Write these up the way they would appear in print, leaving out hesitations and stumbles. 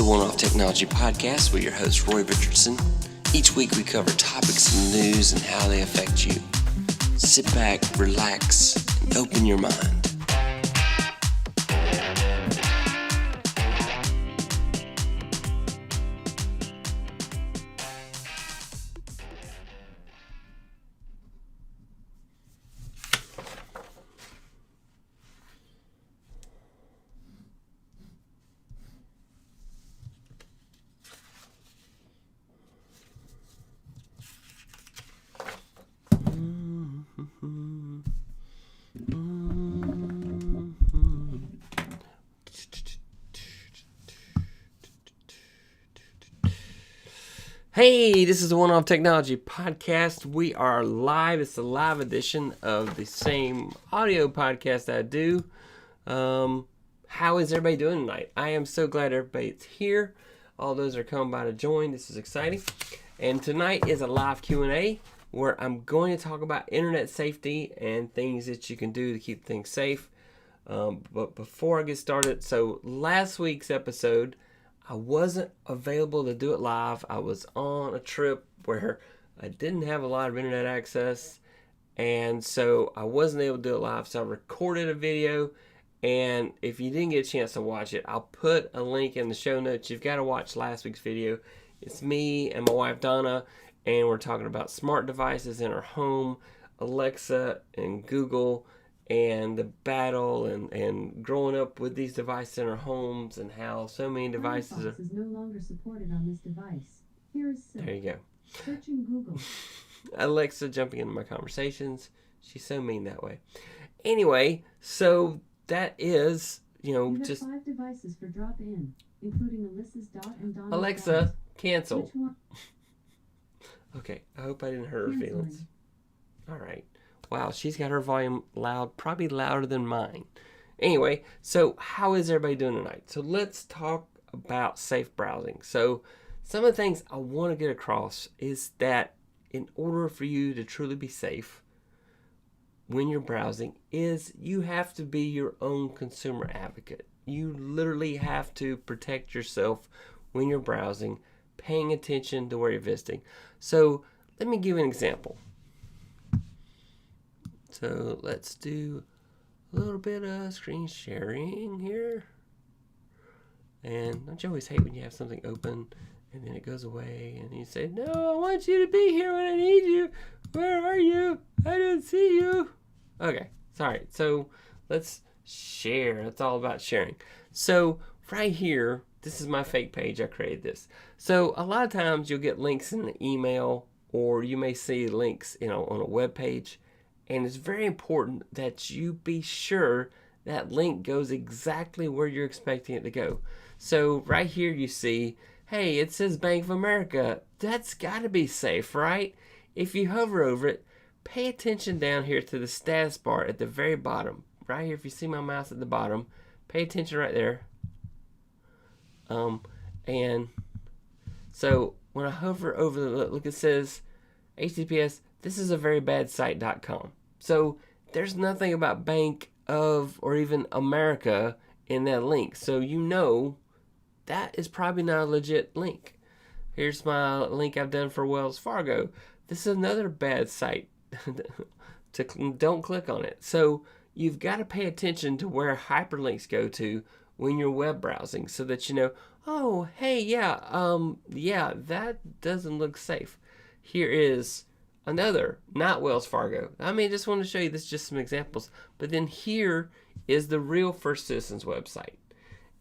is the One-Off Technology Podcast with your host, Roy Richardson. Each week we cover topics in the news and how they affect you. Sit back, relax, and open your mind. Hey, this is the One-Off Technology Podcast. We are live. It's a live edition of the same audio podcast I do. How is everybody doing tonight? I am so glad everybody's here. All those are coming by to join. This is exciting. And tonight is a live Q&A where I'm going to talk about internet safety and things that you can do to keep things safe. But before I get started, so last week's episode, I wasn't available to do it live. I was on a trip where I didn't have a lot of internet access, and so I wasn't able to do it live. So I recorded a video, and if you didn't get a chance to watch it, I'll put a link in the show notes. You've got to watch last week's video. It's me and my wife Donna, and we're talking about smart devices in our home, Alexa and Google, and the battle and growing up with these devices in our homes and how so many devices Firefox is no longer supported on this device. Here is There you go. Searching Google. Alexa jumping into my conversations. She's so mean that way. Anyway, so that is, You have just 5 devices for drop-in, including Alyssa's dot and Donna's Alexa, dot. cancel. Which one? Okay, I hope I didn't hurt her Canceling. feelings. All right. Wow, she's got her volume loud, probably louder than mine. Anyway, so how is everybody doing tonight? So let's talk about safe browsing. So some of the things I want to get across is that in order for you to truly be safe when you're browsing is you have to be your own consumer advocate. You literally have to protect yourself when you're browsing, paying attention to where you're visiting. So let me give you an example. So let's do a little bit of screen sharing here. And don't you always hate when you have something open and then it goes away and you say, no, I want you to be here when I need you. Where are you? I don't see you. Okay, sorry. So let's share. It's all about sharing. So right here, this is my fake page. I created this. So a lot of times you'll get links in the email, or you may see links, on a web page. And it's very important that you be sure that link goes exactly where you're expecting it to go. So right here you see, hey, it says Bank of America. That's got to be safe, right? If you hover over it, pay attention down here to the status bar at the very bottom. Right here, if you see my mouse at the bottom, pay attention right there. And so when I hover over the look, it says HTTPS, this is a very bad site.com. So there's nothing about Bank of or even America in that link. So that is probably not a legit link. Here's my link I've done for Wells Fargo. This is another bad site. Don't click on it. So you've got to pay attention to where hyperlinks go to when you're web browsing so that you know, oh, hey, that doesn't look safe. Here is another, not Wells Fargo. Just want to show you this, just some examples. But then here is the real First Citizens website.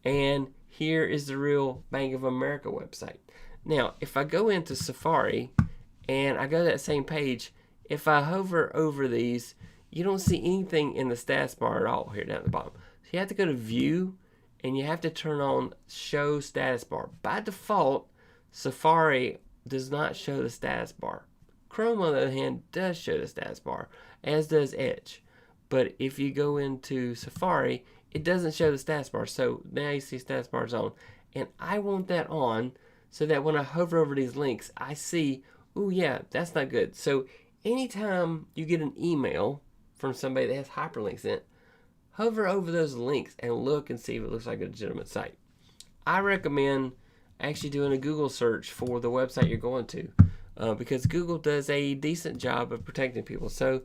And here is the real Bank of America website. Now, if I go into Safari and I go to that same page, if I hover over these, you don't see anything in the status bar at all here down at the bottom. So you have to go to View, and you have to turn on Show Status Bar. By default, Safari does not show the status bar. Chrome, on the other hand, does show the status bar, as does Edge. But if you go into Safari, it doesn't show the status bar. So now you see status bars on. And I want that on so that when I hover over these links, I see, oh yeah, that's not good. So anytime you get an email from somebody that has hyperlinks in it, hover over those links and look and see if it looks like a legitimate site. I recommend actually doing a Google search for the website you're going to, because Google does a decent job of protecting people. So,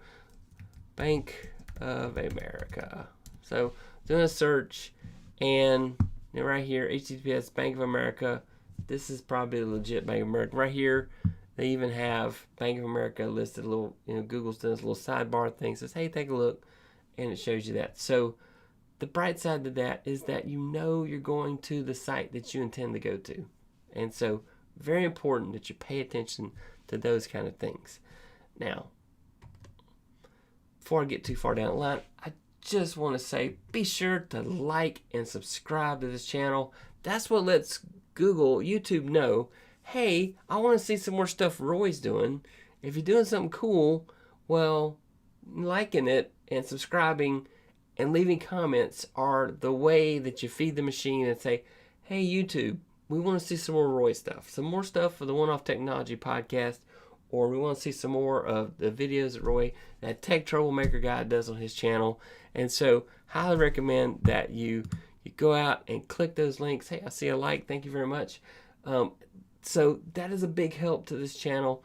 Bank of America. So, doing a search, and right here, HTTPS Bank of America. This is probably a legit Bank of America. Right here, they even have Bank of America listed. A little, Google's done this little sidebar thing. Says, hey, take a look, and it shows you that. So, the bright side to that is that you're going to the site that you intend to go to. And so, very important that you pay attention to those kind of things. Now, before I get too far down the line, I just want to say, be sure to like and subscribe to this channel. That's what lets Google, YouTube know, hey, I want to see some more stuff Roy's doing. If you're doing something cool, well, liking it and subscribing and leaving comments are the way that you feed the machine and say, hey, YouTube, we want to see some more Roy stuff. Some more stuff for the One Off Technology podcast, or we want to see some more of the videos that Roy, that Tech Troublemaker guy, does on his channel. And so, highly recommend that you go out and click those links. Hey, I see a like. Thank you very much. So, that is a big help to this channel,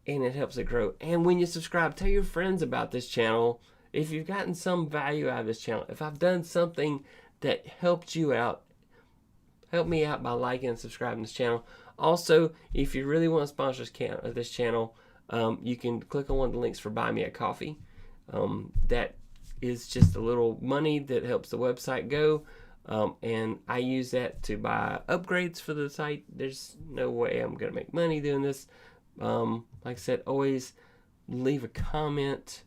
and it helps it grow. And when you subscribe, tell your friends about this channel. If you've gotten some value out of this channel, if I've done something that helped you out, help me out by liking and subscribing to this channel. Also, if you really want to sponsor this channel, you can click on one of the links for Buy Me a Coffee. That is just a little money that helps the website go. And I use that to buy upgrades for the site. There's no way I'm going to make money doing this. Like I said, always leave a comment.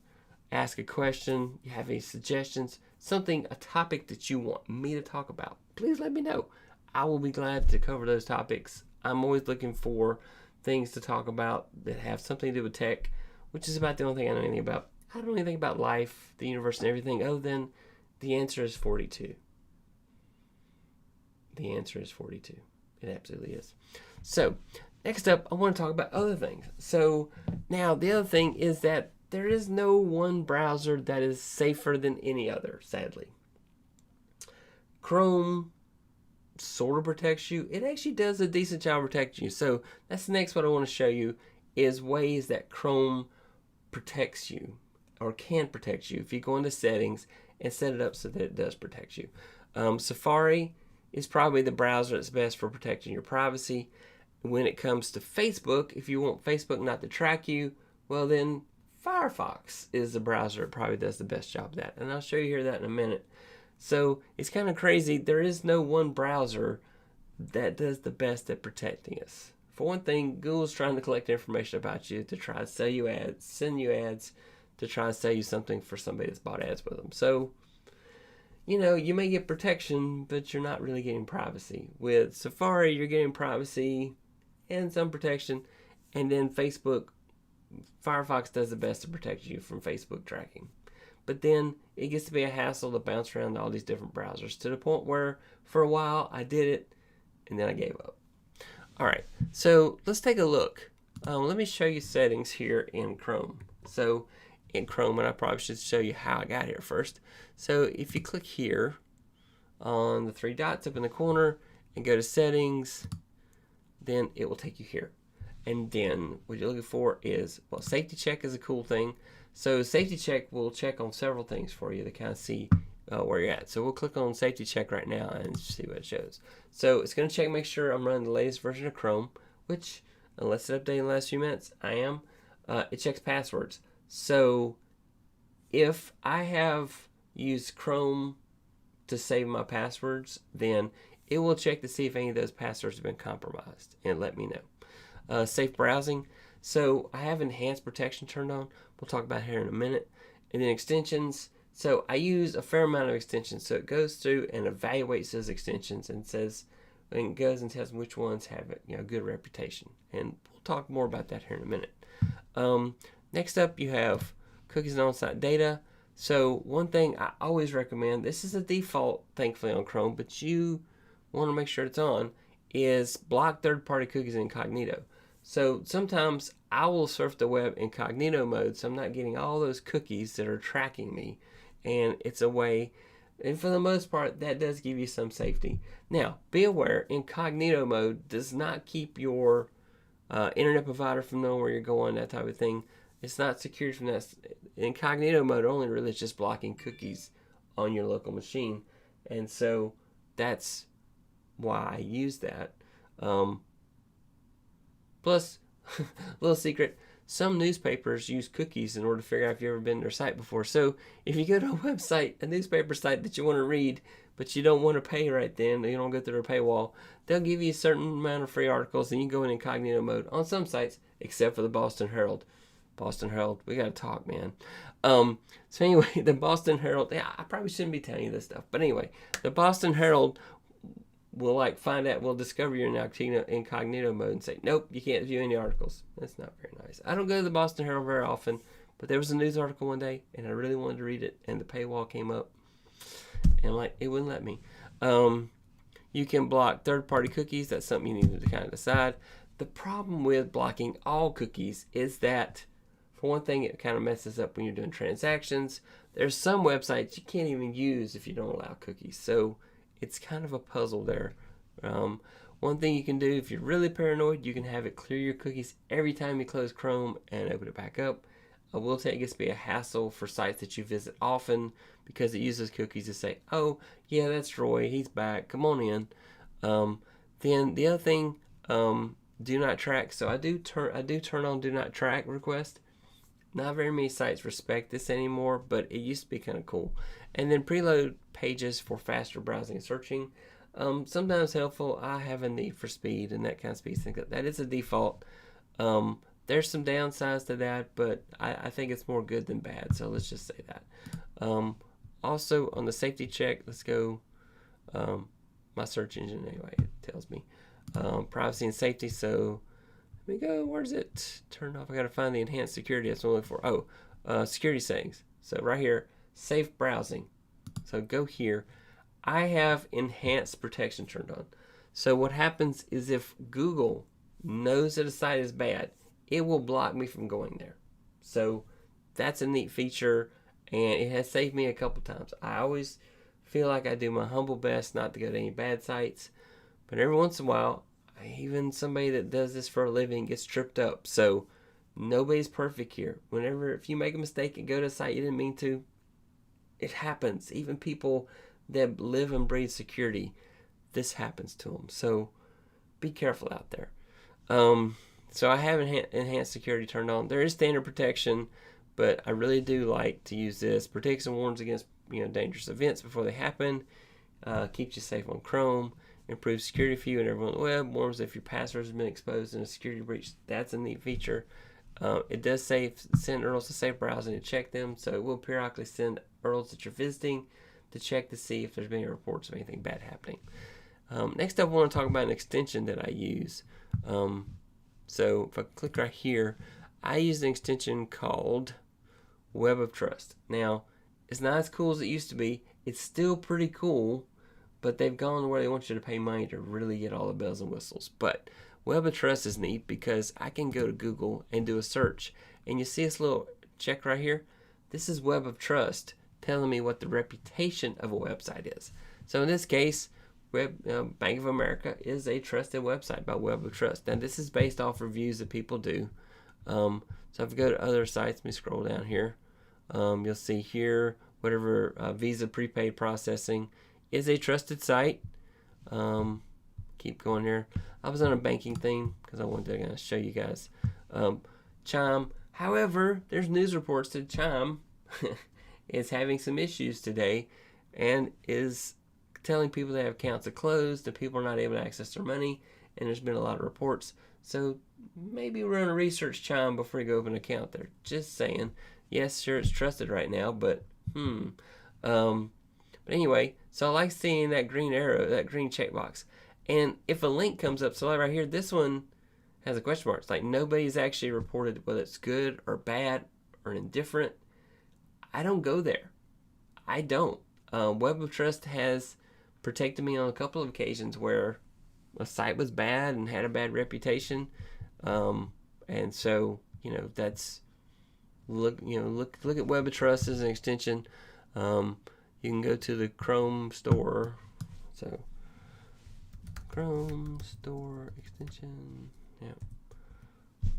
Ask a question, you have any suggestions, a topic that you want me to talk about, please let me know. I will be glad to cover those topics. I'm always looking for things to talk about that have something to do with tech, which is about the only thing I know anything about. I don't know anything about life, the universe, and everything other than the answer is 42. The answer is 42. It absolutely is. So, next up, I want to talk about other things. So, now the other thing is that there is no one browser that is safer than any other, sadly. Chrome sort of protects you. It actually does a decent job protecting you. So that's the next one I want to show you is ways that Chrome protects you or can protect you if you go into settings and set it up so that it does protect you. Safari is probably the browser that's best for protecting your privacy. When it comes to Facebook, if you want Facebook not to track you, well then Firefox is the browser that probably does the best job of that. And I'll show you here that in a minute. So it's kind of crazy. There is no one browser that does the best at protecting us. For one thing, Google's trying to collect information about you to try to sell you ads, send you ads to try to sell you something for somebody that's bought ads with them. So, you may get protection, but you're not really getting privacy. With Safari, you're getting privacy and some protection. And then Firefox does the best to protect you from Facebook tracking. But then it gets to be a hassle to bounce around to all these different browsers to the point where for a while I did it and then I gave up. All right, so let's take a look. Let me show you settings here in Chrome. So in Chrome, and I probably should show you how I got here first. So if you click here on the three dots up in the corner and go to settings, then it will take you here. And then what you're looking for is, safety check is a cool thing. So safety check will check on several things for you to kind of see where you're at. So we'll click on safety check right now and see what it shows. So it's going to check, make sure I'm running the latest version of Chrome, which, unless it's updated in the last few minutes, I am. It checks passwords. So if I have used Chrome to save my passwords, then it will check to see if any of those passwords have been compromised and let me know. Safe browsing. So I have enhanced protection turned on. We'll talk about it here in a minute. And then extensions. So I use a fair amount of extensions. So it goes through and evaluates those extensions and says, and goes and tells which ones have a good reputation. And we'll talk more about that here in a minute. Next up, you have cookies and on-site data. So one thing I always recommend, this is a default, thankfully, on Chrome, but you want to make sure it's on, is block third-party cookies in Incognito. So sometimes I will surf the web incognito mode, so I'm not getting all those cookies that are tracking me. And it's a way And for the most part, that does give you some safety. Now, be aware, incognito mode does not keep your internet provider from knowing where you're going, that type of thing. It's not secured from that. Incognito mode only really is just blocking cookies on your local machine. And so that's why I use that. Plus, little secret, some newspapers use cookies in order to figure out if you've ever been to their site before. So if you go to a website, a newspaper site that you want to read, but you don't want to pay right then, you don't go through their paywall, they'll give you a certain amount of free articles, and you can go in incognito mode on some sites, except for the Boston Herald. Boston Herald, we got to talk, man. So anyway, the Boston Herald, yeah, I probably shouldn't be telling you this stuff, but anyway, the Boston Herald will find out, will discover you're in incognito mode and say, nope, you can't view any articles. That's not very nice. I don't go to the Boston Herald very often, but there was a news article one day, and I really wanted to read it, and the paywall came up, and I'm like, it wouldn't let me. You can block third-party cookies. That's something you need to kind of decide. The problem with blocking all cookies is that, for one thing, it kind of messes up when you're doing transactions. There's some websites you can't even use if you don't allow cookies. So it's kind of a puzzle there. One thing you can do, if you're really paranoid, you can have it clear your cookies every time you close Chrome and open it back up. I will say it gets to be a hassle for sites that you visit often because it uses cookies to say, oh, yeah, that's Roy. He's back. Come on in. Then the other thing, do not track. So I do turn on do not track request. Not very many sites respect this anymore, but it used to be kind of cool. And then preload pages for faster browsing and searching. Sometimes helpful. I have a need for speed and that kind of speed. That is a default. There's some downsides to that, but I think it's more good than bad. So let's just say that. Also, on the safety check, let's go. My search engine, anyway, it tells me. Privacy and safety. So let me go. Where's it? Turn off. I got to find the enhanced security. That's what I'm looking for. Oh, security settings. So right here, safe browsing. So go here. I have enhanced protection turned on. So what happens is if Google knows that a site is bad, it will block me from going there. So that's a neat feature, and it has saved me a couple times. I always feel like I do my humble best not to go to any bad sites, but every once in a while, even somebody that does this for a living gets tripped up. So nobody's perfect here. If you make a mistake and go to a site you didn't mean to, it happens. Even people that live and breathe security, this happens to them. So be careful out there. So I have enhanced security turned on. There is standard protection, but I really do like to use this. Protects and warns against dangerous events before they happen. Keeps you safe on Chrome. Improves security for you and everyone on the web. Warns if your password has been exposed in a security breach. That's a neat feature. It does send URLs to safe browsing to check them, so it will periodically send URLs that you're visiting to check to see if there's been any reports of anything bad happening. Next up, I want to talk about an extension that I use. So if I click right here, I use an extension called Web of Trust. Now, it's not as cool as it used to be. It's still pretty cool, but they've gone to where they want you to pay money to really get all the bells and whistles. But Web of Trust is neat because I can go to Google and do a search, and you see this little check right here? This is Web of Trust telling me what the reputation of a website is. So in this case, Bank of America is a trusted website by Web of Trust. Now this is based off reviews that people do. So if I go to other sites, let me scroll down here. You'll see here, whatever Visa prepaid processing is a trusted site. Keep going here. I was on a banking thing because I wanted to kind of show you guys. Chime. However, there's news reports that Chime is having some issues today and is telling people they have accounts are closed and people are not able to access their money, and there's been a lot of reports. So maybe we're going to research Chime before you go open an account there. Just saying. Yes, sure, it's trusted right now, but But anyway, so I like seeing that green arrow, that green checkbox. And if a link comes up, so like right here, this one has a question mark. It's like nobody's actually reported whether it's good or bad or indifferent. I don't go there. I don't. Web of Trust has protected me on a couple of occasions where a site was bad and had a bad reputation. And so, that's look at Web of Trust as an extension. you can go to the Chrome store. So Chrome store extension. Yeah.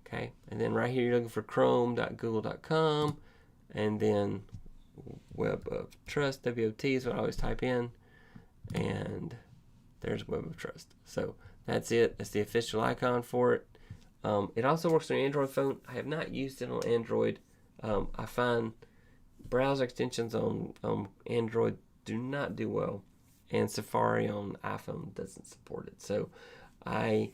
Okay. And then right here you're looking for chrome.google.com, and then Web of Trust, WOT is what I always type in, and there's Web of Trust. So that's it. That's the official icon for it. It also works on an Android phone. I have not used it on Android. I find browser extensions on Android do not do well, and Safari on iPhone doesn't support it. So I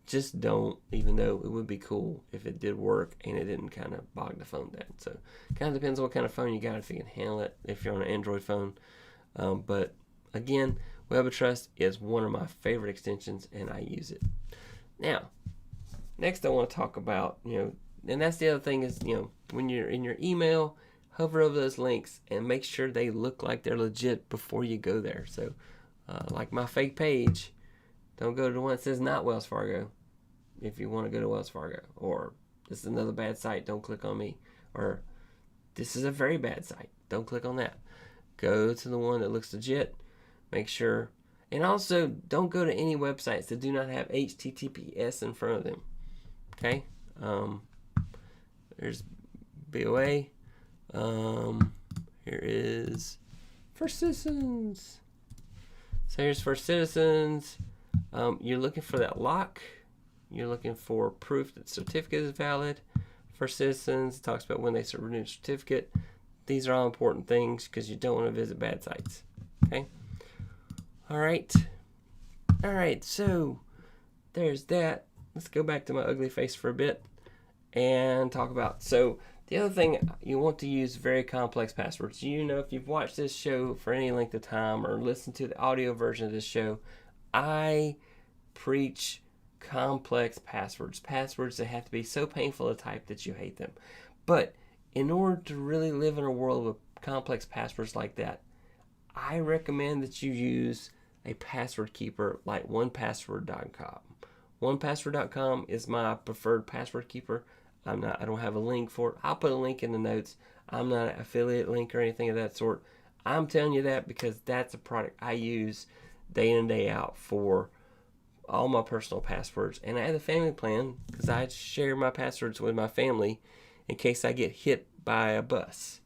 just don't, even though it would be cool if it did work and it didn't kind of bog the phone down. So kind of depends on what kind of phone you got, if you can handle it, if you're on an Android phone. But again, Web of Trust is one of my favorite extensions, and I use it. Now, next I want to talk about, and that's the other thing is, when you're in your email, hover over those links and make sure they look like they're legit before you go there. So, like my fake page, don't go to the one that says not Wells Fargo if you want to go to Wells Fargo. Or this is another bad site, don't click on me. Or this is a very bad site, don't click on that. Go to the one that looks legit. Make sure. And also, don't go to any websites that do not have HTTPS in front of them. Okay? There's BOA. Here is For Citizens. So here's For Citizens. You're looking for that lock. You're looking for proof that the certificate is valid. For Citizens, it talks about when they renew the certificate. These are all important things because you don't want to visit bad sites. Okay? All right, so there's that. Let's go back to my ugly face for a bit and talk about, so the other thing, you want to use very complex passwords. If you've watched this show for any length of time or listened to the audio version of this show, I preach complex passwords that have to be so painful to type that you hate them. But in order to really live in a world with complex passwords like that, I recommend that you use a password keeper like 1password.com. 1password.com is my preferred password keeper. I don't have a link for it. I'll put a link in the notes. I'm not an affiliate link or anything of that sort. I'm telling you that because that's a product I use day in and day out for all my personal passwords. And I have a family plan because I share my passwords with my family in case I get hit by a bus.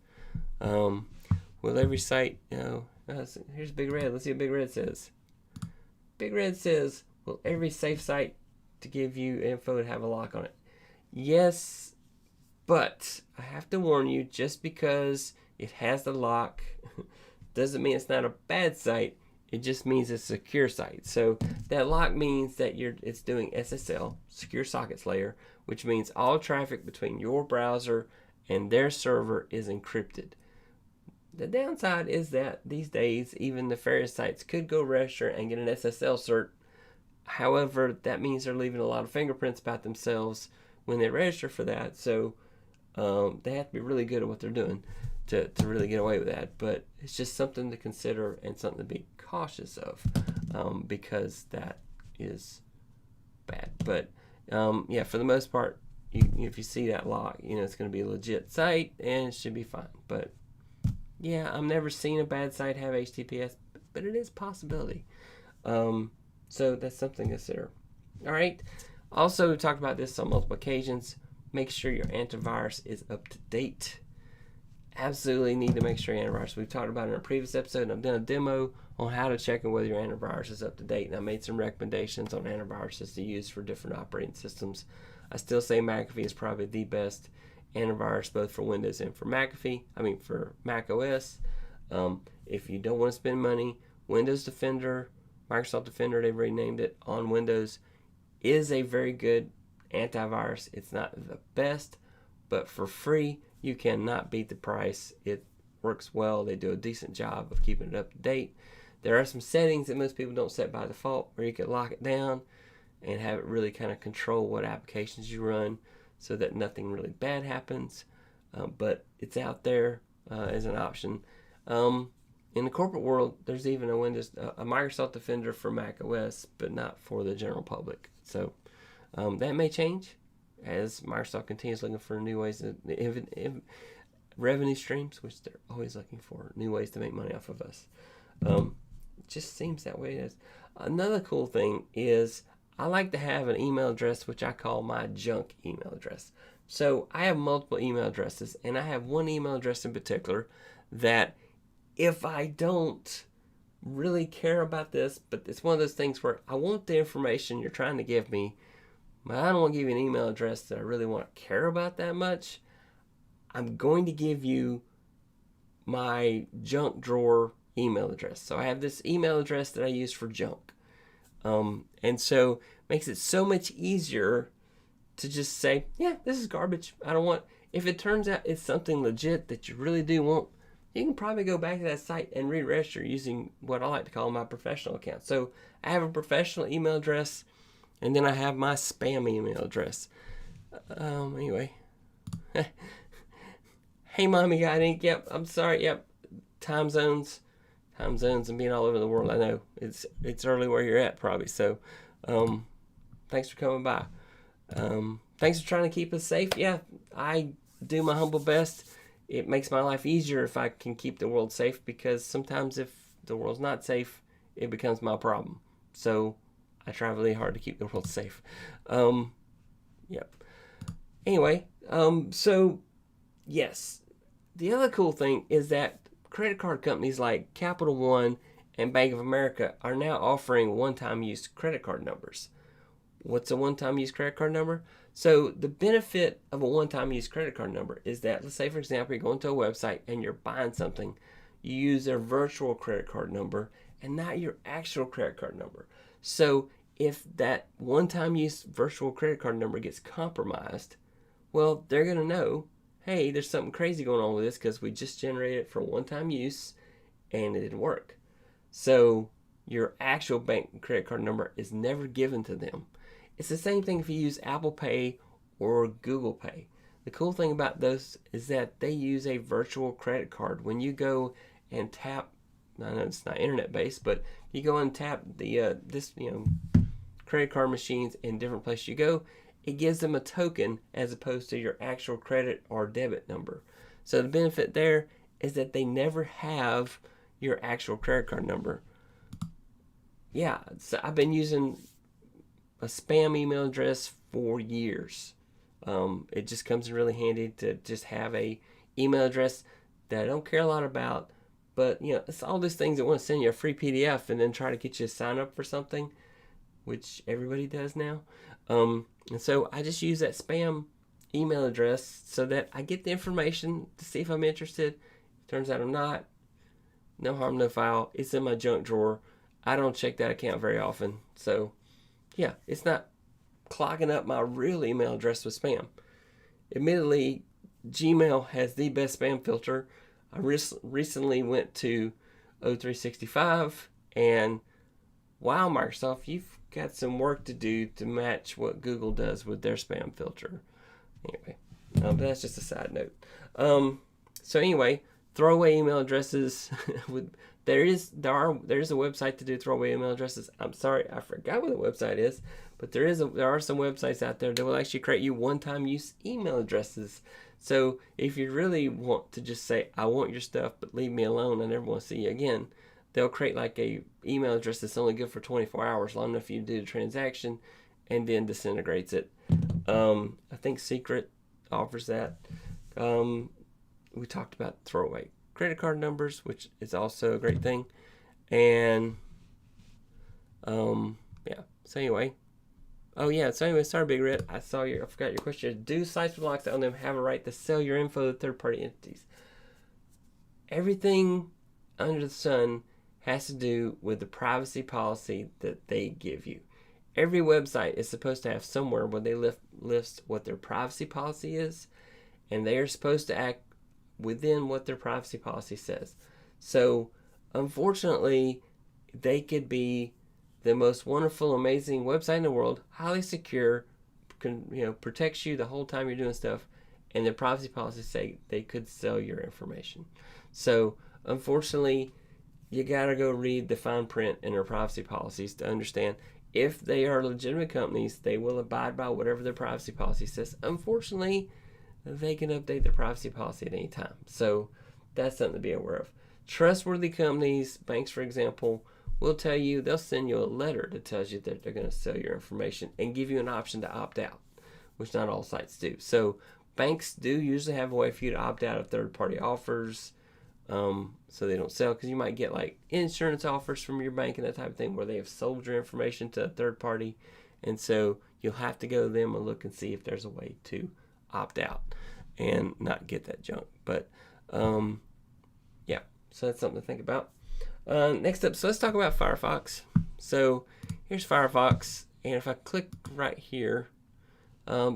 With every site, here's Big Red. Let's see what Big Red says. Big Red says, will every safe site to give you info to have a lock on it? Yes, but I have to warn you, just because it has the lock doesn't mean it's not a bad site. It just means it's a secure site. So that lock means that it's doing SSL, Secure Sockets Layer, which means all traffic between your browser and their server is encrypted. The downside is that these days, even nefarious sites could go register and get an SSL cert. However, that means they're leaving a lot of fingerprints about themselves when they register for that. So they have to be really good at what they're doing to really get away with that. But it's just something to consider and something to be cautious of because that is bad. But for the most part, if you see that lock, it's going to be a legit site and it should be fine. But yeah, I've never seen a bad site have HTTPS, but it is a possibility. So that's something to consider. All right. Also, we've talked about this on multiple occasions. Make sure your antivirus is up to date. Absolutely need to make sure your antivirus. We've talked about it in a previous episode, and I've done a demo on how to check whether your antivirus is up to date, and I made some recommendations on antiviruses to use for different operating systems. I still say McAfee is probably the best antivirus both for Windows and for for Mac OS. If you don't want to spend money, Windows Defender, Microsoft Defender, they've renamed it, on Windows, is a very good antivirus. It's not the best, but for free, you cannot beat the price. It works well. They do a decent job of keeping it up to date. There are some settings that most people don't set by default where you can lock it down and have it really kind of control what applications you run so that nothing really bad happens. But it's out there as an option. In the corporate world, there's even a Microsoft Defender for Mac OS, but not for the general public. So that may change as Microsoft continues looking for new ways. revenue streams, which they're always looking for new ways to make money off of us. It just seems that way. It is. Another cool thing is I like to have an email address which I call my junk email address. So I have multiple email addresses, and I have one email address in particular that if I don't really care about this, but it's one of those things where I want the information you're trying to give me, but I don't want to give you an email address that I really want to care about that much. I'm going to give you my junk drawer email address. So I have this email address that I use for junk. And so makes it so much easier to just say, yeah, this is garbage. I don't want, if it turns out it's something legit that you really do want, you can probably go back to that site and re-register using what I like to call my professional account. So I have a professional email address, and then I have my spam email address. Anyway. Hey, Mommy Got Ink. Yep, I'm sorry. Yep, time zones and being all over the world. I know it's early where you're at probably. So, thanks for coming by. Thanks for trying to keep us safe. Yeah, I do my humble best. It makes my life easier if I can keep the world safe, because sometimes if the world's not safe, it becomes my problem. So I try really hard to keep the world safe. Yep. Anyway, so yes, the other cool thing is that credit card companies like Capital One and Bank of America are now offering one-time use credit card numbers. What's a one-time use credit card number? So the benefit of a one-time use credit card number is that, let's say for example, you're going to a website and you're buying something, you use their virtual credit card number and not your actual credit card number. So if that one-time use virtual credit card number gets compromised, well, they're going to know, hey, there's something crazy going on with this because we just generated it for one-time use and it didn't work. So your actual bank credit card number is never given to them. It's the same thing if you use Apple Pay or Google Pay. The cool thing about those is that they use a virtual credit card. When you go and tap, I know it's not internet-based, but you go and tap the credit card machines in different places you go, it gives them a token as opposed to your actual credit or debit number. So the benefit there is that they never have your actual credit card number. Yeah, so I've been using a spam email address for years. It just comes in really handy to just have a email address that I don't care a lot about, but it's all these things that want to send you a free PDF and then try to get you to sign up for something, which everybody does now. And so I just use that spam email address so that I get the information to see if I'm interested. Turns out I'm not. No harm, no foul. It's in my junk drawer. I don't check that account very often. So yeah, it's not clogging up my real email address with spam. Admittedly, Gmail has the best spam filter. I recently went to O365, and wow, Microsoft, you've got some work to do to match what Google does with their spam filter. Anyway, but that's just a side note. So anyway, throwaway email addresses. There is a website to do throwaway email addresses. I'm sorry, I forgot what the website is, but there are some websites out there that will actually create you one-time use email addresses. So if you really want to just say, I want your stuff, but leave me alone, I never want to see you again, they'll create like a email address that's only good for 24 hours, long enough for you to do the transaction, and then disintegrates it. I think Secret offers that. We talked about throwaway credit card numbers, which is also a great thing. And yeah. So anyway. Sorry, Big Red. I forgot your question. Do sites with locks on them have a right to sell your info to third-party entities? Everything under the sun has to do with the privacy policy that they give you. Every website is supposed to have somewhere where they list what their privacy policy is, and they are supposed to act within what their privacy policy says. So, unfortunately, they could be the most wonderful, amazing website in the world, highly secure, protects you the whole time you're doing stuff, and their privacy policies say they could sell your information. So, unfortunately, you gotta go read the fine print in their privacy policies to understand if they are legitimate companies, they will abide by whatever their privacy policy says. Unfortunately, they can update their privacy policy at any time. So that's something to be aware of. Trustworthy companies, banks for example, will tell you, they'll send you a letter that tells you that they're going to sell your information and give you an option to opt out, which not all sites do. So banks do usually have a way for you to opt out of third-party offers, so they don't sell, because you might get like insurance offers from your bank and that type of thing where they have sold your information to a third party, and so you'll have to go to them and look and see if there's a way to opt out and not get that junk. But yeah, so that's something to think about. Next up, so let's talk about Firefox. So here's Firefox, and if I click right here,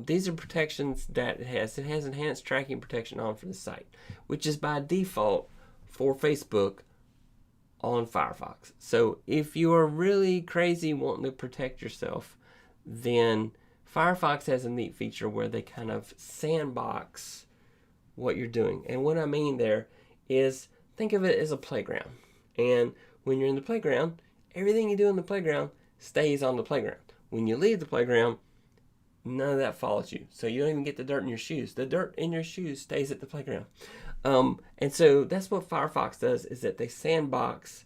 these are protections that it has. It has enhanced tracking protection on for the site, which is by default for Facebook on Firefox. So if you are really crazy wanting to protect yourself, then Firefox has a neat feature where they kind of sandbox what you're doing. And what I mean there is, think of it as a playground. And when you're in the playground, everything you do in the playground stays on the playground. When you leave the playground, none of that follows you. So you don't even get the dirt in your shoes. The dirt in your shoes stays at the playground. And so that's what Firefox does, is that they sandbox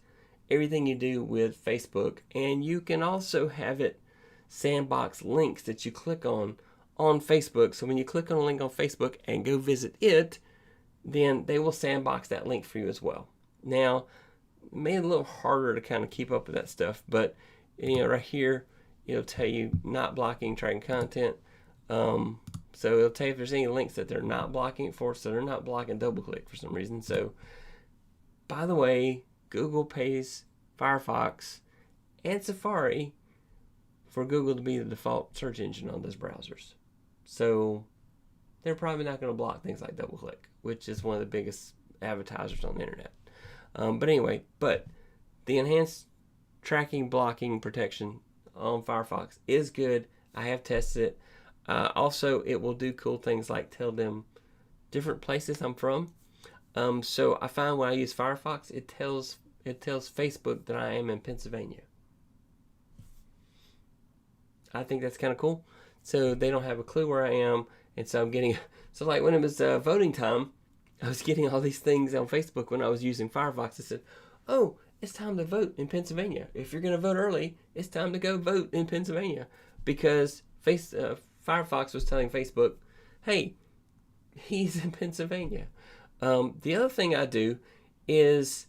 everything you do with Facebook. And you can also have it sandbox links that you click on Facebook. So when you click on a link on Facebook and go visit it, then they will sandbox that link for you as well. Now, it made it a little harder to kind of keep up with that stuff, but right here, it'll tell you not blocking tracking content. So it'll tell you if there's any links that they're not blocking it for, so they're not blocking DoubleClick for some reason. So, by the way, Google pays Firefox and Safari for Google to be the default search engine on those browsers. So they're probably not going to block things like DoubleClick, which is one of the biggest advertisers on the internet. But anyway, the enhanced tracking blocking protection on Firefox is good. I have tested it. Also, it will do cool things like tell them different places I'm from. So I find when I use Firefox, it tells Facebook that I am in Pennsylvania. I think that's kind of cool. So they don't have a clue where I am, and so I'm getting. So like when it was voting time, I was getting all these things on Facebook when I was using Firefox. It said, "Oh, it's time to vote in Pennsylvania. If you're going to vote early, it's time to go vote in Pennsylvania," because Firefox was telling Facebook, "Hey, he's in Pennsylvania." The other thing I do is,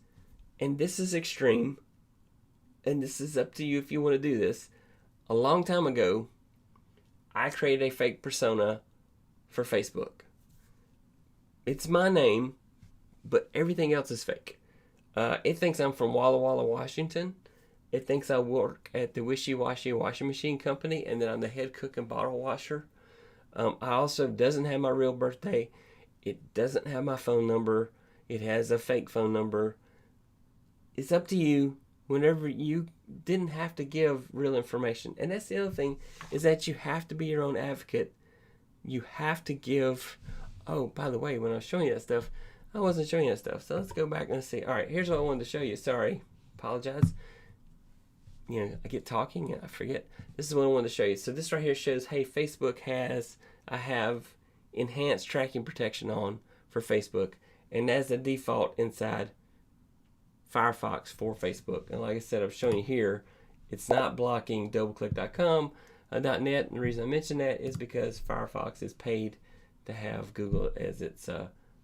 and this is extreme, and this is up to you if you want to do this. A long time ago, I created a fake persona for Facebook. It's my name, but everything else is fake. It thinks I'm from Walla Walla, Washington. It thinks I work at the Wishy Washy washing machine company and that I'm the head cook and bottle washer. I also doesn't have my real birthday. It doesn't have my phone number. It has a fake phone number. It's up to you whenever you didn't have to give real information. And that's the other thing, is that you have to be your own advocate. You have to give... Oh, by the way, when I was showing you that stuff, I wasn't showing you that stuff. So let's go back and see. All right, here's what I wanted to show you. Sorry. Apologize. I get talking and I forget. This is what I wanted to show you. So this right here shows, hey, Facebook I have enhanced tracking protection on for Facebook. And that's the default inside Firefox for Facebook. And like I said, I'm showing you here, it's not blocking doubleclick.com, .net. And the reason I mention that is because Firefox is paid to have Google as its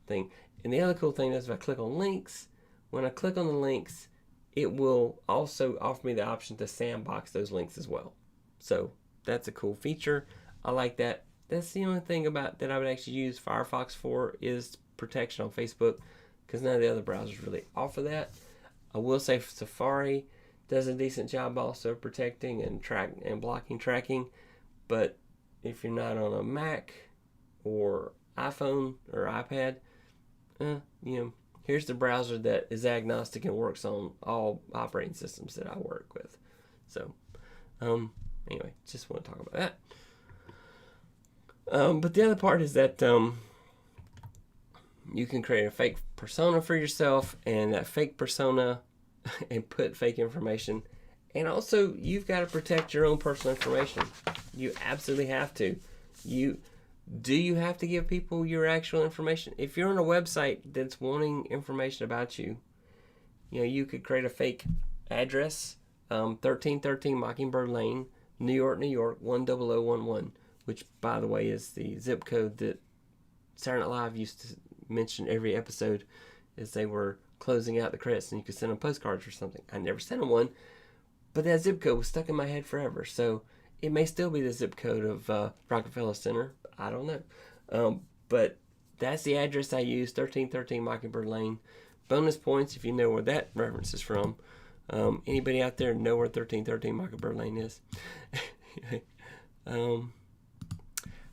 thing. And the other cool thing is if I click on links, when I click on the links, it will also offer me the option to sandbox those links as well. So that's a cool feature. I like that. That's the only thing about that I would actually use Firefox for, is protection on Facebook, because none of the other browsers really offer that. I will say Safari does a decent job also protecting and blocking tracking, but if you're not on a Mac or iPhone or iPad, here's the browser that is agnostic and works on all operating systems that I work with. So, anyway, just want to talk about that. But the other part is that you can create a fake persona for yourself, and that fake persona and put fake information. And also, you've got to protect your own personal information. You absolutely have to. Do you have to give people your actual information? If you're on a website that's wanting information about you, you could create a fake address, 1313 Mockingbird Lane, New York, New York, 10011, which, by the way, is the zip code that Saturday Night Live used to mention every episode as they were closing out the credits, and you could send them postcards or something. I never sent them one, but that zip code was stuck in my head forever. So it may still be the zip code of Rockefeller Center. I don't know. But that's the address I use, 1313 Mockingbird Lane. Bonus points if you know where that reference is from. Anybody out there know where 1313 Mockingbird Lane is?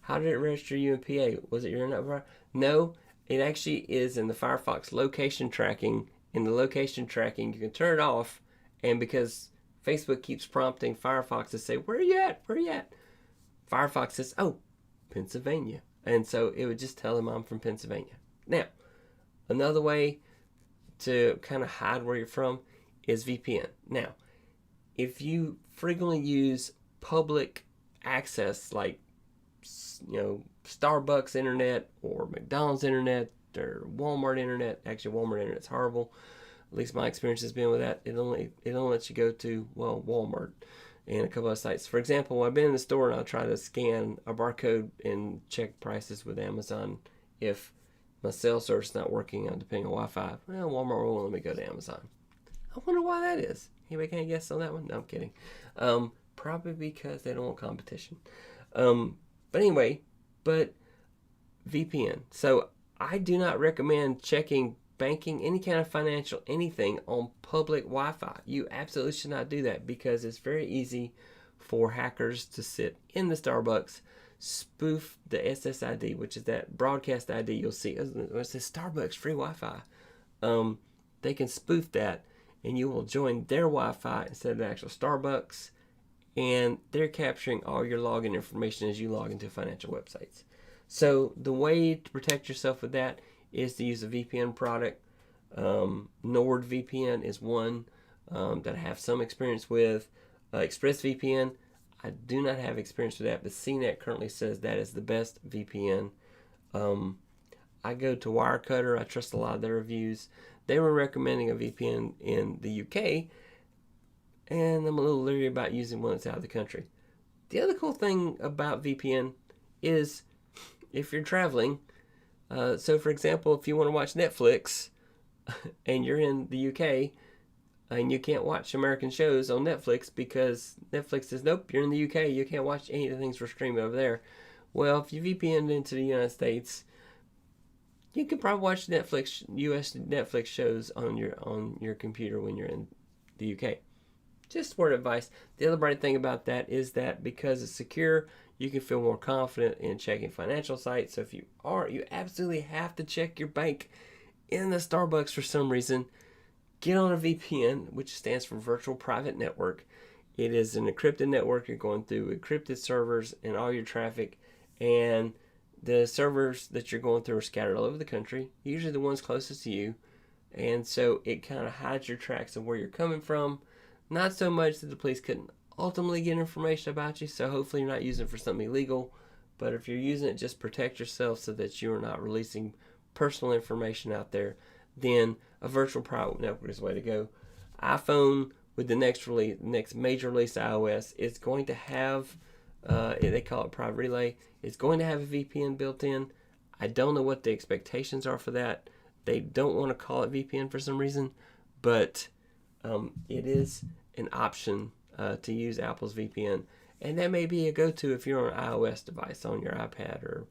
How did it register you in PA? Was it your internet? No, it actually is in the Firefox location tracking. In the location tracking, you can turn it off, and because Facebook keeps prompting Firefox to say, where are you at? Where are you at? Firefox says, oh, Pennsylvania. And so it would just tell them I'm from Pennsylvania. Now, another way to kind of hide where you're from is VPN. Now, if you frequently use public access like Starbucks internet or McDonald's internet or Walmart internet, actually Walmart internet's horrible. At least my experience has been with that. It only lets you go to Walmart and a couple of sites. For example, I've been in the store and I'll try to scan a barcode and check prices with Amazon. If my cell service is not working, depending on Wi-Fi, Walmart won't let me go to Amazon. I wonder why that is. Anybody can guess on that one? No, I'm kidding. Probably because they don't want competition. But anyway, VPN. So I do not recommend checking banking, any kind of financial anything on public Wi-Fi. You absolutely should not do that because it's very easy for hackers to sit in the Starbucks, spoof the SSID, which is that broadcast ID you'll see. It says Starbucks free Wi-Fi. They can spoof that, and you will join their Wi-Fi instead of the actual Starbucks, and they're capturing all your login information as you log into financial websites. So the way to protect yourself with that is to use a VPN product. NordVPN is one that I have some experience with. ExpressVPN, I do not have experience with that, but CNET currently says that is the best VPN. I go to Wirecutter. I trust a lot of their reviews. They were recommending a VPN in the UK, and I'm a little leery about using one that's out of the country. The other cool thing about VPN is if you're traveling, so for example, if you want to watch Netflix and you're in the UK and you can't watch American shows on Netflix because Netflix says, nope, you're in the UK, you can't watch any of the things we're streaming over there. Well, if you VPN into the United States, you can probably watch US Netflix shows on your computer when you're in the UK. Just word of advice. The other bright thing about that is that because it's secure, you can feel more confident in checking financial sites. So if you absolutely have to check your bank in the Starbucks for some reason, get on a VPN, which stands for Virtual Private Network. It is an encrypted network. You're going through encrypted servers and all your traffic, and the servers that you're going through are scattered all over the country, usually the ones closest to you, and so it kind of hides your tracks of where you're coming from. Not so much that the police couldn't ultimately get information about you, so hopefully you're not using it for something illegal, but if you're using it, just protect yourself so that you're not releasing personal information out there. Then a virtual private network is the way to go. iPhone, with the next major release iOS, is going to have, they call it Private Relay, it's going to have a VPN built in. I don't know what the expectations are for that. They don't want to call it VPN for some reason, but it is an option to use Apple's VPN, and that may be a go-to if you're on an iOS device on your iPad, or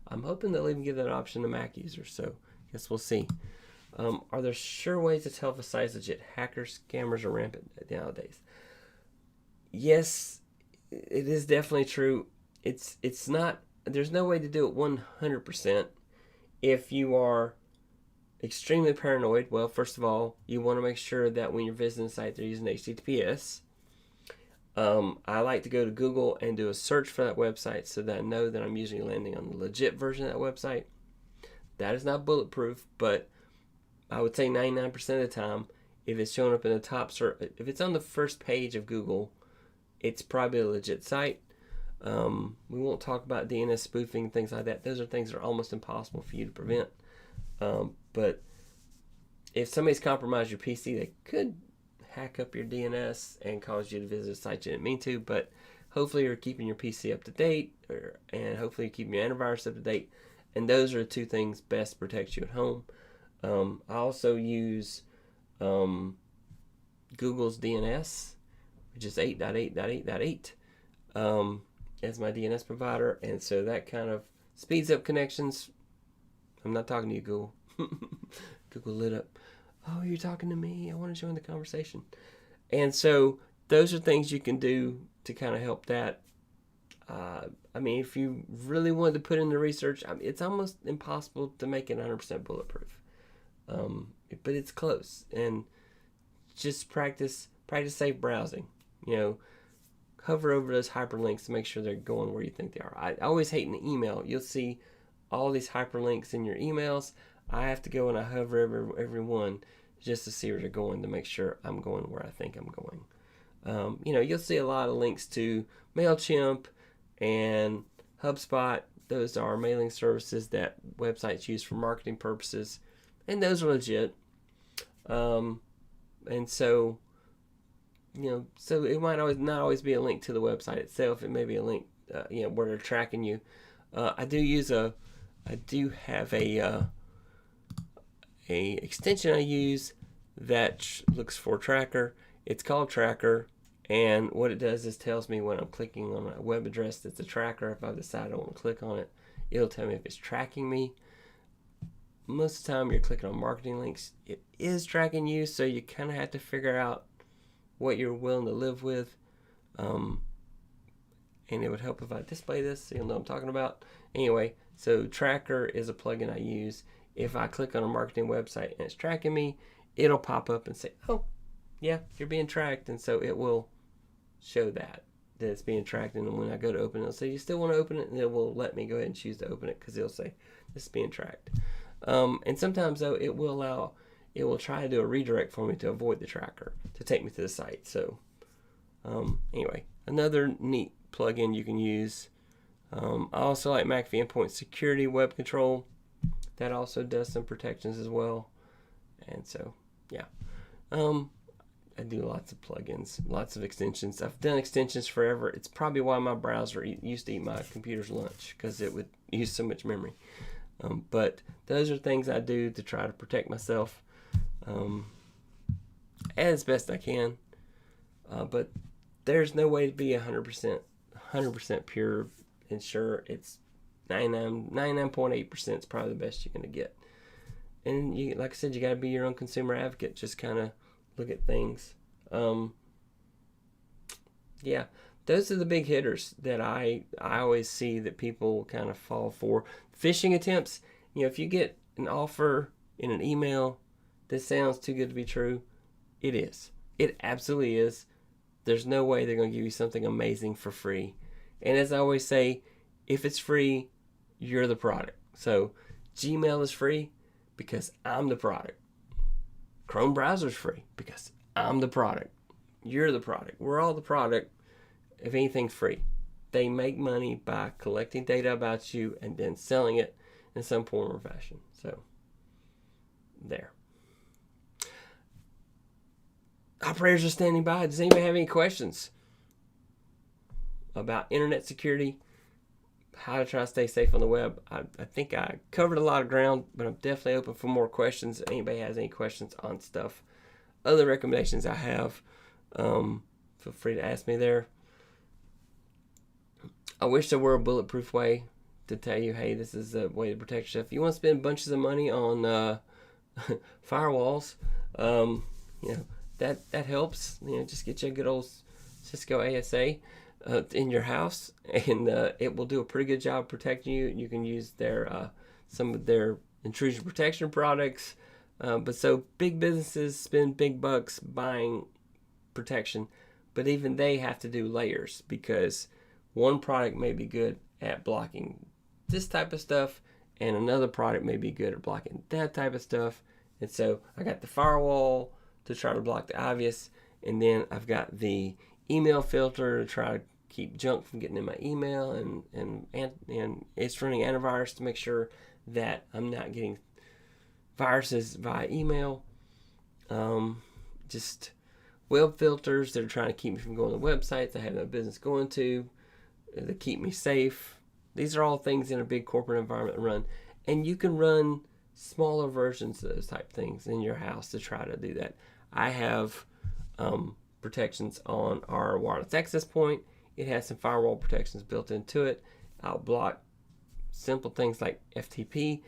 I'm hoping they'll even give that option to Mac users, so I guess we'll see. Are there sure ways to tell if a site is legit? Hackers, scammers are rampant nowadays. Yes, it is definitely true. It's not, there's no way to do it 100%. If you are extremely paranoid, well, first of all, you want to make sure that when you're visiting a site, they're using HTTPS. I like to go to Google and do a search for that website so that I know that I'm usually landing on the legit version of that website. That is not bulletproof, but I would say 99% of the time, if it's showing up in the top search, if it's on the first page of Google, it's probably a legit site. We won't talk about DNS spoofing, things like that. Those are things that are almost impossible for you to prevent. But if somebody's compromised your PC, they could hack up your DNS and cause you to visit a site you didn't mean to. But hopefully you're keeping your PC up to date, and hopefully you're keeping your antivirus up to date. And those are the two things best to protect you at home. I also use Google's DNS, which is 8.8.8.8, as my DNS provider. And so that kind of speeds up connections. I'm not talking to you, Google. Google lit up. Oh, you're talking to me. I want to join the conversation. And so those are things you can do to kind of help that. I mean, if you really wanted to put in the research, it's almost impossible to make it 100% bulletproof. But it's close. And just practice safe browsing. You know, hover over those hyperlinks to make sure they're going where you think they are. I always hate in the email. You'll see all these hyperlinks in your emails. I have to go and I hover every one just to see where they're going to make sure I'm going where I think I'm going. You know, you'll see a lot of links to MailChimp and HubSpot. Those are mailing services that websites use for marketing purposes, and those are legit. And so, you know, so it might not always be a link to the website itself. It may be a link, you know, where they're tracking you. I do have a extension I use that looks for Tracker. It's called Tracker, and what it does is tells me when I'm clicking on a web address that's a tracker. If I decide I want to click on it, it'll tell me if it's tracking me. Most of the time you're clicking on marketing links, it is tracking you, so you kind of have to figure out what you're willing to live with. And it would help if I display this so you'll know what I'm talking about. Anyway, so Tracker is a plugin I use. If I click on a marketing website and it's tracking me, it'll pop up and say, oh, yeah, you're being tracked. And so it will show that it's being tracked. And when I go to open it, it'll say, you still want to open it? And it will let me go ahead and choose to open it because it'll say, this is being tracked. And sometimes, though, it will try to do a redirect for me to avoid the tracker to take me to the site. So anyway, another neat plugin you can use. I also like McAfee Endpoint Security Web Control. That also does some protections as well. And so, yeah. I do lots of plugins, lots of extensions. I've done extensions forever. It's probably why my browser used to eat my computer's lunch, because it would use so much memory. But those are things I do to try to protect myself as best I can. But there's no way to be 100% pure and sure. It's 99.8% is probably the best you're going to get. And you, like I said, you got to be your own consumer advocate. Just kind of look at things. Yeah, those are the big hitters that I always see that people kind of fall for. Phishing attempts, you know, if you get an offer in an email that sounds too good to be true, it is. It absolutely is. There's no way they're going to give you something amazing for free. And as I always say, if it's free, you're the product. So Gmail is free because I'm the product. Chrome browser is free because I'm the product. You're the product. We're all the product if anything's free. They make money by collecting data about you and then selling it in some form or fashion. So, there. Operators are standing by. Does anybody have any questions about internet security? How to try to stay safe on the web? I think I covered a lot of ground, but I'm definitely open for more questions. If anybody has any questions on stuff, other recommendations I have, feel free to ask me there. I wish there were a bulletproof way to tell you, hey, this is a way to protect yourself. If you want to spend bunches of money on firewalls, you know, that helps. You know, just get you a good old Cisco ASA in your house, and it will do a pretty good job protecting you. You can use their some of their intrusion protection products. But so big businesses spend big bucks buying protection, but even they have to do layers, because one product may be good at blocking this type of stuff, and another product may be good at blocking that type of stuff. And so I got the firewall to try to block the obvious, and then I've got the email filter to try to keep junk from getting in my email, and it's running antivirus to make sure that I'm not getting viruses via email. Just web filters that are trying to keep me from going to websites I have no business going to, that keep me safe. These are all things in a big corporate environment to run. And you can run smaller versions of those type things in your house to try to do that. I have protections on our wireless access point. It has some firewall protections built into it. I'll block simple things like FTP.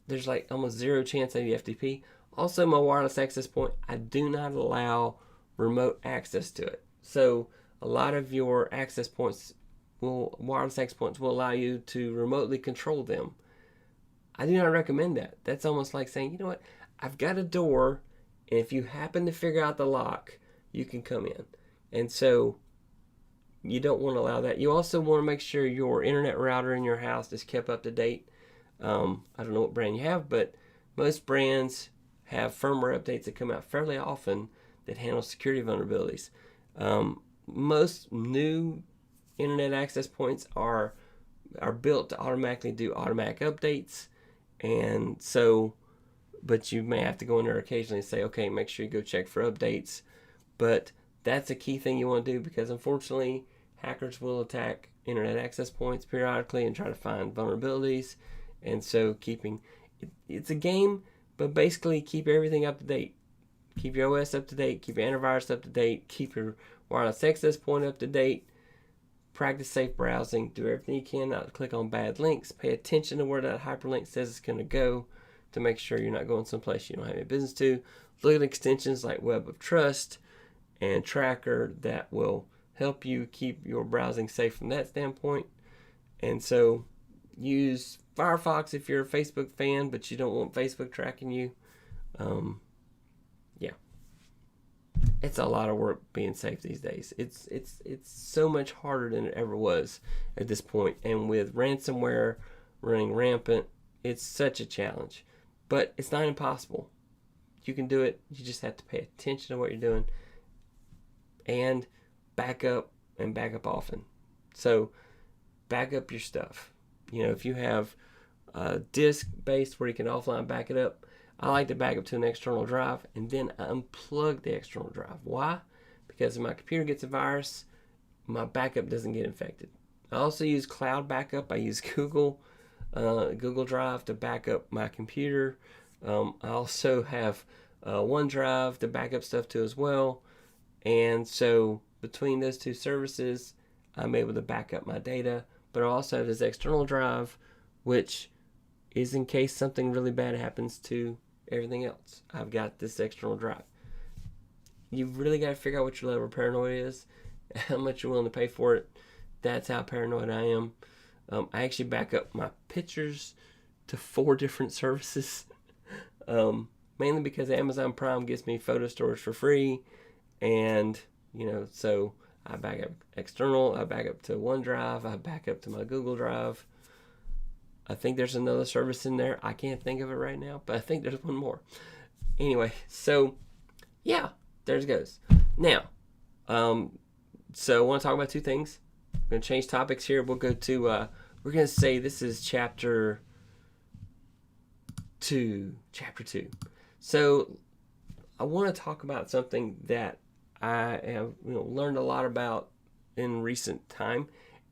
There's like almost zero chance I need FTP. Also, my wireless access point, I do not allow remote access to it. So a lot of your access points wireless access points will allow you to remotely control them. I do not recommend that. That's almost like saying, you know what, I've got a door, and if you happen to figure out the lock, you can come in. And so you don't want to allow that. You also want to make sure your internet router in your house is kept up to date. I don't know what brand you have, but most brands have firmware updates that come out fairly often that handle security vulnerabilities. Most new internet access points are built to automatically do automatic updates, and so, but you may have to go in there occasionally and say, okay, make sure you go check for updates. But that's a key thing you want to do, because unfortunately hackers will attack internet access points periodically and try to find vulnerabilities. And so it's a game, but basically keep everything up to date. Keep your OS up to date, keep your antivirus up to date, keep your wireless access point up to date. Practice safe browsing. Do everything you can not to click on bad links. Pay attention to where that hyperlink says it's going to go to make sure you're not going someplace you don't have any business to. Look at extensions like Web of Trust and Tracker that will help you keep your browsing safe from that standpoint. And so use Firefox if you're a Facebook fan, but you don't want Facebook tracking you. Yeah. It's a lot of work being safe these days. It's so much harder than it ever was at this point. And with ransomware running rampant, it's such a challenge. But it's not impossible. You can do it. You just have to pay attention to what you're doing. And back up often. So back up your stuff. You know, if you have disk-based where you can offline back it up, I like to back up to an external drive and then unplug the external drive. Why? Because if my computer gets a virus, my backup doesn't get infected. I also use cloud backup. I use Google Drive to back up my computer. I also have OneDrive to back up stuff to as well. And so between those two services, I'm able to back up my data. But I also have this external drive, which is in case something really bad happens to everything else. I've got this external drive. You've really got to figure out what your level of paranoia is, how much you're willing to pay for it. That's how paranoid I am. I actually back up my pictures to 4 different services, mainly because Amazon Prime gives me photo storage for free, and so I back up external, I back up to OneDrive, I back up to my Google Drive. I think there's another service in there. I can't think of it right now, but I think there's one more. Anyway, so yeah, there it goes. Now, so I want to talk about 2 things. I'm going to change topics here. We'll go to, we're going to say this is chapter 2. So I want to talk about something that I have learned a lot about in recent time,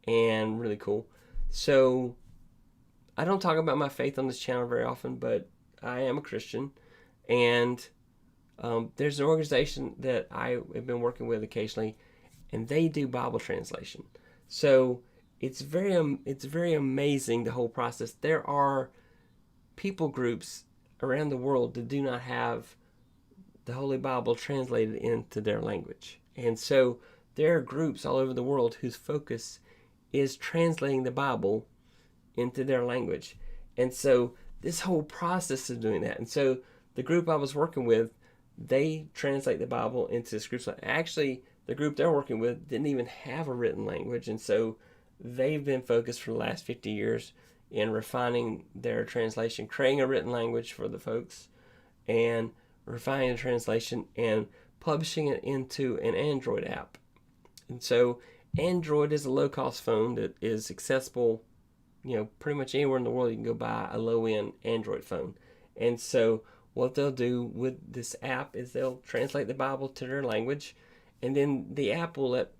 and really cool. So I don't talk about my faith on this channel very often, but I am a Christian, and there's an organization that I have been working with occasionally, and they do Bible translation. So it's very amazing, the whole process. There are people groups around the world that do not have the Holy Bible translated into their language, and so there are groups all over the world whose focus is translating the Bible into their language. And so this whole process of doing that, and so the group I was working with, they translate the Bible into this group. Actually, the group they're working with didn't even have a written language, and so they've been focused for the last 50 years in refining their translation, creating a written language for the folks, and refining the translation and publishing it into an Android app. And so Android is a low-cost phone that is accessible, pretty much anywhere in the world. You can go buy a low-end Android phone. And so what they'll do with this app is they'll translate the Bible to their language, and then the app will let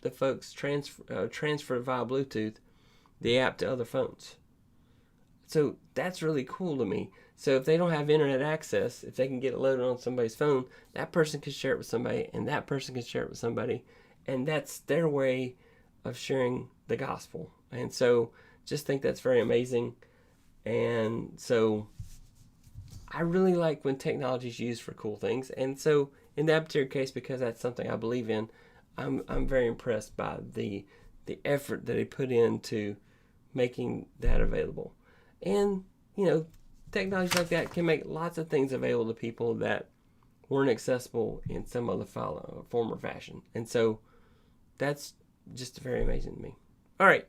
the folks transfer via Bluetooth the app to other phones. So that's really cool to me. So if they don't have internet access, if they can get it loaded on somebody's phone, that person can share it with somebody, and that person can share it with somebody, and that's their way of sharing the gospel. And so just think that's very amazing. And so I really like when technology is used for cool things. And so in that particular case, because that's something I believe in, I'm very impressed by the effort that he put into making that available. And, technology like that can make lots of things available to people that weren't accessible in some other form or fashion. And so that's just very amazing to me. All right.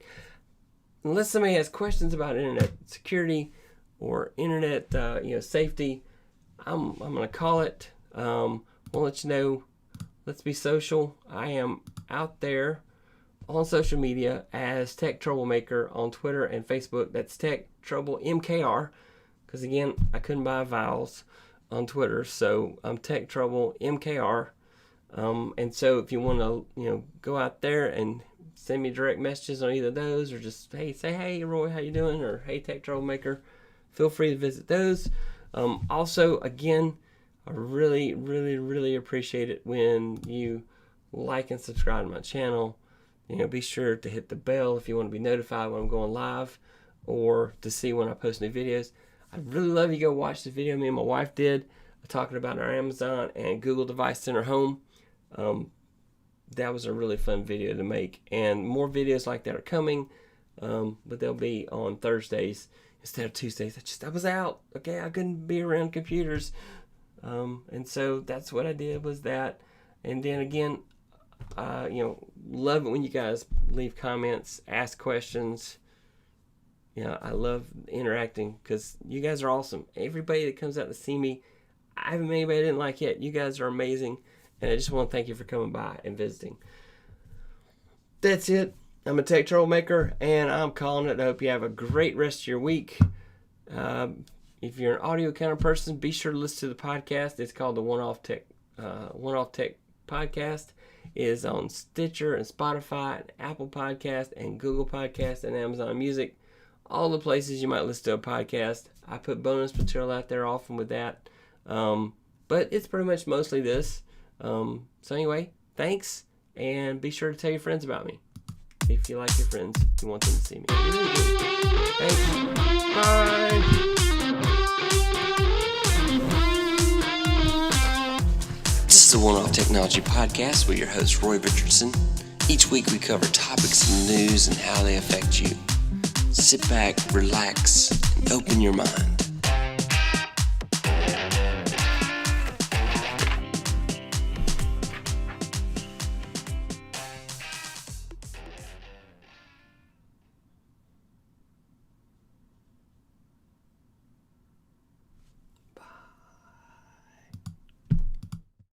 Unless somebody has questions about internet security or internet safety, I'm going to call it. We'll let you know. Let's be social. I am out there on social media as Tech Troublemaker on Twitter and Facebook. That's Tech Trouble MKR, because again, I couldn't buy vowels on Twitter, so I'm Tech Trouble MKR. And so if you want to, go out there and send me direct messages on either of those, or just say hey Roy, how you doing, or hey Tech Troublemaker, feel free to visit those. Also, again, I really, really, really appreciate it when you like and subscribe to my channel. Be sure to hit the bell if you want to be notified when I'm going live or to see when I post new videos. I'd really love you to go watch the video me and my wife did talking about our Amazon and Google Device Center Home. That was a really fun video to make, and more videos like that are coming, but they'll be on Thursdays instead of Tuesdays. I was out, okay, I couldn't be around computers, and so that's what I did, was that. And then again, love it when you guys leave comments, ask questions. I love interacting because you guys are awesome. Everybody that comes out to see me, I haven't met anybody I didn't like yet. You guys are amazing, and I just want to thank you for coming by and visiting. That's it. I'm a Tech Troublemaker, and I'm calling it. I hope you have a great rest of your week. If you're an audio kind of person, be sure to listen to the podcast. It's called the One Off Tech Podcast. It is on Stitcher and Spotify and Apple Podcast and Google Podcast and Amazon Music. All the places you might listen to a podcast. I put bonus material out there often with that. But it's pretty much mostly this. So anyway, thanks. And be sure to tell your friends about me. If you like your friends, you want them to see me. Thanks. Bye. This is the One Off Technology Podcast with your host, Roy Richardson. Each week we cover topics in the news and how they affect you. Sit back, relax, and open your mind.